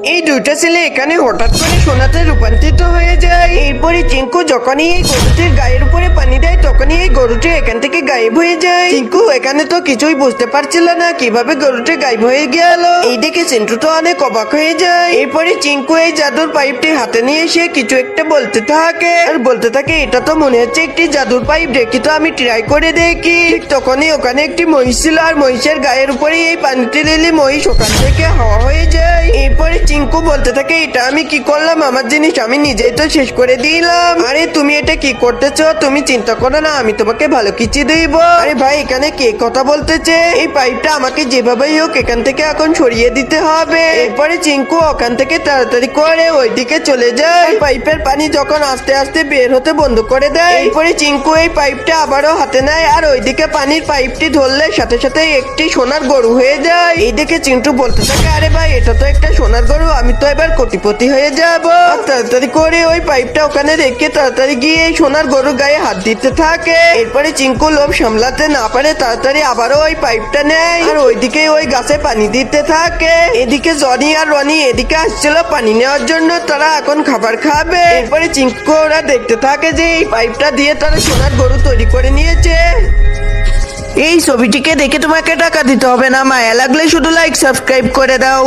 এই দুইটা ছেলে এখানে হঠাৎ করে সোনাতে রূপান্তরিত হয়ে যায়। এরপরে চিঙ্কু যখনই এই গরুটির গায়ের উপরে পানি দেয় তখনই এই গরুটি এখান থেকে গায়েব হয়ে যায়। চিঙ্কু এখানে তো কিছুই বুঝতে পারছিল না কিভাবে গরুটি গায়েব হয়ে গেল। এই দেখে চিন্টু তো অনেক অবাক হয়ে যায়। এরপরে চিঙ্কু এই জাদুর পাইপটি হাতে নিয়ে এসে কিছু একটা বলতে থাকে আর বলতে থাকে, এটা তো মনে হচ্ছে একটি জাদুর পাইপ, দেখি তো আমি ট্রাই করে দেখি। ঠিক তখনই ওখানে একটি মহিষ ছিল আর মহিষের গায়ের উপরে এই পানিটি দিলে মহিষ ওখান থেকে হাওয়া হয়ে যায়। এরপরে চিঙ্কু বলতে থাকে, এটা আমি কি করলাম, আমার জিনিস আমি নিজেই তো শেষ করে দিলাম। আরে তুমি এটা কি করতেছো, তুমি চিন্তা করো না, আমি তোমাকে ভালো কিছু দিব। আরে ভাই এখানে কে কথা বলতেছে, এই পাইপটা আমাকে যেভাবেই হোক এখান থেকে এখন সরিয়ে দিতে হবে। এরপরে চিঙ্কু ওখান থেকে তাড়াতাড়ি করে ওইদিকে চলে যায়। পাইপের পানি যখন আস্তে আস্তে বের হতে বন্ধ করে দেয়, এরপরে চিঙ্কু এই পাইপটা আবারও হাতে নেয় আর ওইদিকে পানির পাইপটি ধরলে সাথে সাথে একটি সোনার গরু হয়ে যায়। এই দেখে চিন্টু বলতে থাকে, আরে ভাই এটা তো একটা সোনার গরু, আমি তো এবার কোটিপতি হয়ে যাব। আর তাড়াতাড়ি করে ওই পাইপটা ওখানে রেখে তাড়াতাড়ি গিয়ে এই সোনার গরুর গায়ে হাত দিতে থাকে। এরপরে চিঙ্কু লোভ সামলাতে না পারে তাড়াতাড়ি আবারও ওই পাইপটা নেয় আর ওইদিকে ওই গাছে পানি দিতে থাকে। এদিকে জনি আর রনি এদিকে আসছিল পানি নেওয়ার জন্য, তারা এখন খাবার খাবে। এরপরে চিঙ্কু ওরা দেখতে থাকে যে এই পাইপটা দিয়ে তারা সোনার গরু তৈরি করে নিয়েছে। এই ছবিটিকে দেখে তোমাকে টাকা দিতে হবে না, মায়া লাগলে শুধু লাইক সাবস্ক্রাইব করে দাও।